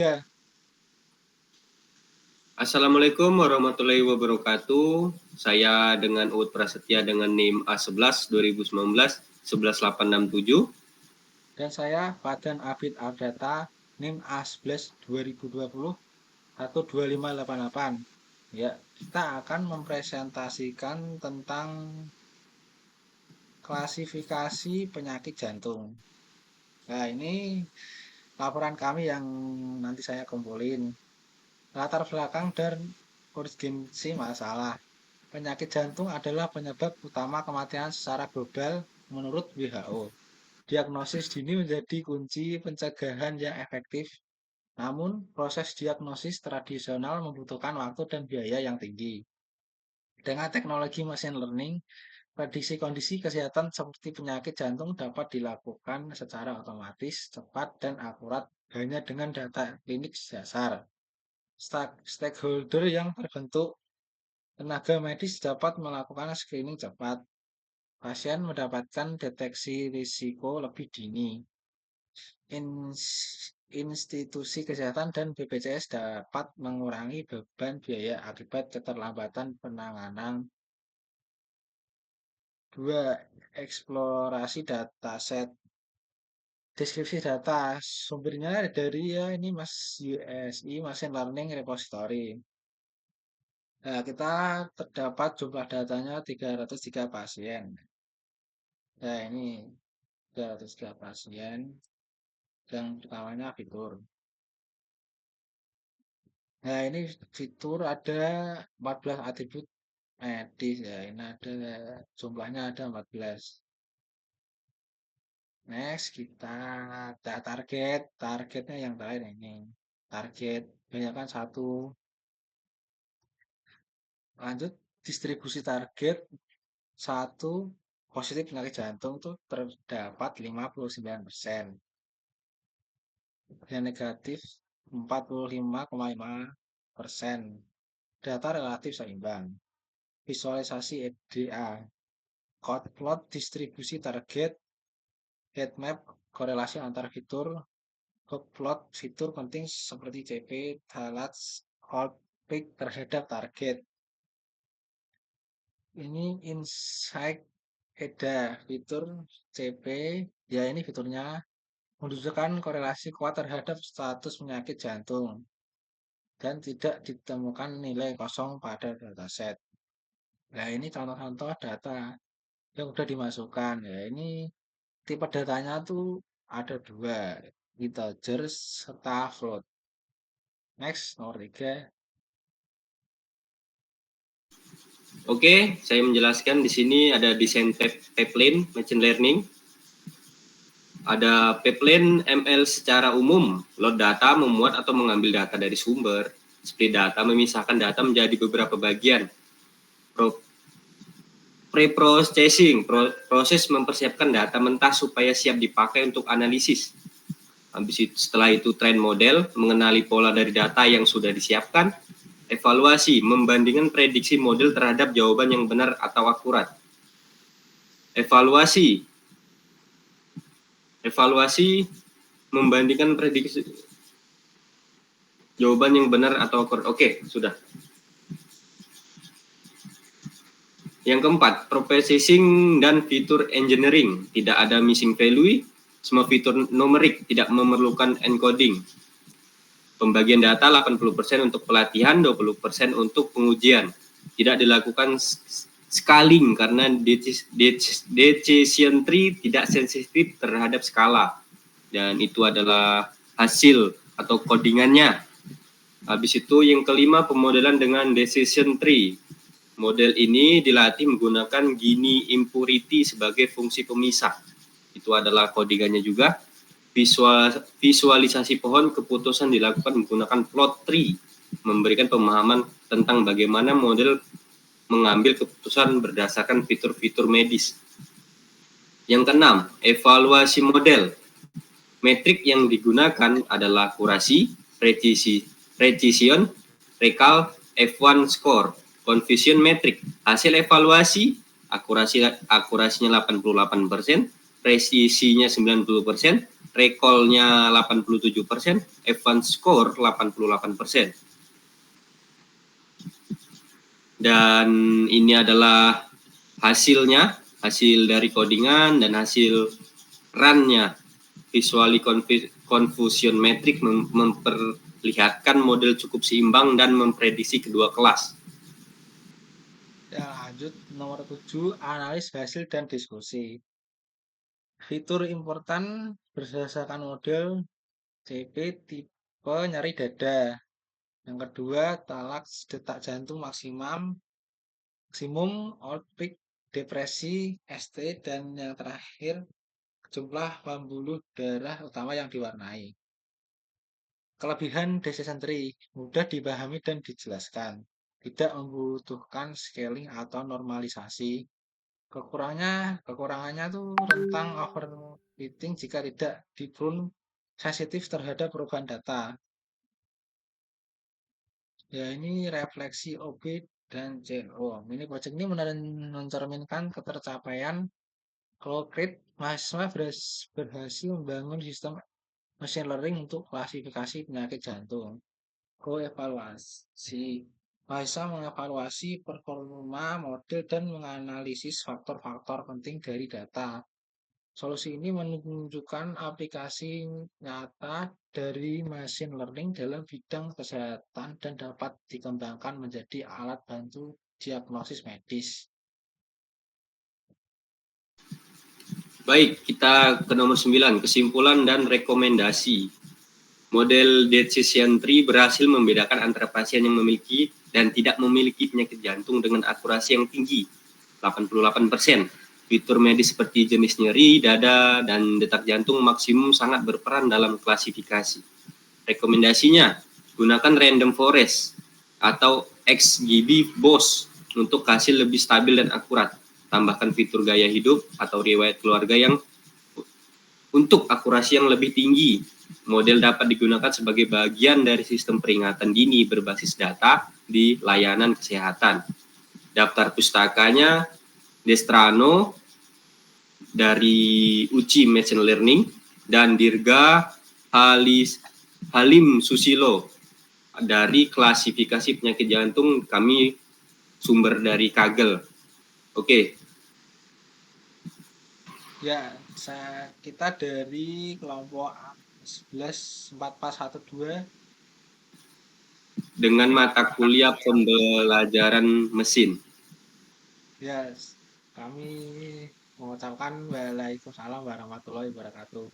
Ya. Assalamualaikum warahmatullahi wabarakatuh. Saya dengan Uut Prasetya dengan NIM A11 2019 11867. Dan saya Fadan Abid Ardata, NIM A11 2020 12588. Ya, kita akan mempresentasikan tentang klasifikasi penyakit jantung. Nah, ini laporan kami yang nanti saya kumpulin. Latar belakang dan urgensi masalah. Penyakit jantung adalah penyebab utama kematian secara global menurut WHO. Diagnosis dini menjadi kunci pencegahan yang efektif. Namun, proses diagnosis tradisional membutuhkan waktu dan biaya yang tinggi. Dengan teknologi machine learning, prediksi kondisi kesehatan seperti penyakit jantung dapat dilakukan secara otomatis, cepat, dan akurat hanya dengan data klinik dasar. Stakeholder yang terbentuk, tenaga medis dapat melakukan screening cepat. Pasien mendapatkan deteksi risiko lebih dini. Institusi kesehatan dan BPJS dapat mengurangi beban biaya akibat keterlambatan penanganan. 2. Eksplorasi dataset. Deskripsi data sumbernya dari ini Mas USI Machine Learning Repository. Nah, kita terdapat jumlah datanya 303 pasien. Nah, ini 303 pasien. Yang pertamanya fitur. Nah, ini fitur ada 14 atribut medis ya. Ini ada jumlahnya ada 14. Next, kita targetnya yang terakhir ini. Target banyakkan 1. Lanjut, distribusi target 1 positif penyakit jantung itu terdapat 59%. Yang negatif 45,5%. Data relatif seimbang. Visualisasi EDA. Code plot distribusi target. Heat map korelasi antar fitur. Code plot fitur penting seperti CP, Thalats, outpick terhadap target. Ini insight EDA fitur CP, ya ini fiturnya menunjukkan korelasi kuat terhadap status penyakit jantung dan tidak ditemukan nilai kosong pada dataset. Nah, ini contoh-contoh data yang sudah dimasukkan. Ya, ini tipe datanya tuh ada 2, integers serta float. Next, nomor 3. Oke, saya menjelaskan di sini ada desain pipeline machine learning. Ada pipeline ML secara umum, load data, memuat atau mengambil data dari sumber. Split data, memisahkan data menjadi beberapa bagian. Pre-processing, proses mempersiapkan data mentah supaya siap dipakai untuk analisis. Setelah itu train model, mengenali pola dari data yang sudah disiapkan. Evaluasi, membandingkan prediksi model terhadap jawaban yang benar atau akurat. Evaluasi, membandingkan prediksi jawaban yang benar atau akurat. Oke, sudah. Yang keempat, processing dan fitur engineering. Tidak ada missing value, semua fitur numerik, tidak memerlukan encoding. Pembagian data 80% untuk pelatihan, 20% untuk pengujian. Tidak dilakukan scaling karena decision tree tidak sensitif terhadap skala. Dan itu adalah hasil atau codingannya. Habis itu yang kelima, pemodelan dengan decision tree. Model ini dilatih menggunakan Gini impurity sebagai fungsi pemisah. Itu adalah codingannya juga. Visualisasi pohon keputusan dilakukan menggunakan plot tree, memberikan pemahaman tentang bagaimana model mengambil keputusan berdasarkan fitur-fitur medis. Yang keenam, evaluasi model. Metrik yang digunakan adalah akurasi, precision, recall, F1 score, confusion metric. Hasil evaluasi, akurasinya 88%, presisinya 90%, recall-nya 87%, advance score 88%. Dan ini adalah hasilnya, hasil dari codingan dan hasil run-nya. Visually confusion metric memperlihatkan model cukup seimbang dan memprediksi kedua kelas. Ya, lanjut nomor 7, analis hasil dan diskusi. Fitur important berdasarkan model CP tipe nyeri dada. Yang kedua, detak jantung maksimum, outbreak, depresi, ST, dan yang terakhir, jumlah pembuluh darah utama yang diwarnai. Kelebihan decision tree, mudah dipahami dan dijelaskan. Tidak membutuhkan scaling atau normalisasi. Kekurangannya tuh rentang overfitting jika tidak diprune sensitif terhadap perubahan data. Ya, ini refleksi OB dan CO. Mini project ini mencerminkan ketercapaian Cloudcreate. Mahasiswa berhasil membangun sistem machine learning untuk klasifikasi penyakit jantung. Koevaluasi. Mahasiswa mengevaluasi performa model dan menganalisis faktor-faktor penting dari data. Solusi ini menunjukkan aplikasi nyata dari machine learning dalam bidang kesehatan dan dapat dikembangkan menjadi alat bantu diagnosis medis. Baik, kita ke nomor 9, kesimpulan dan rekomendasi. Model decision tree berhasil membedakan antara pasien yang memiliki dan tidak memiliki penyakit jantung dengan akurasi yang tinggi, 88%. Fitur medis seperti jenis nyeri, dada, dan detak jantung maksimum sangat berperan dalam klasifikasi. Rekomendasinya, gunakan random forest atau XGB-BOS untuk hasil lebih stabil dan akurat. Tambahkan fitur gaya hidup atau riwayat keluarga yang untuk akurasi yang lebih tinggi. Model dapat digunakan sebagai bagian dari sistem peringatan dini berbasis data di layanan kesehatan. Daftar pustakanya Destrano dari UCI Machine Learning dan Dirga Halim Susilo dari klasifikasi penyakit jantung, kami sumber dari Kaggle. Oke. Ya, kita dari kelompok 11 4412 dengan mata kuliah pembelajaran mesin. ya, kami mengucapkan waalaikumsalam warahmatullahi wabarakatuh.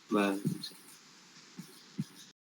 Baik.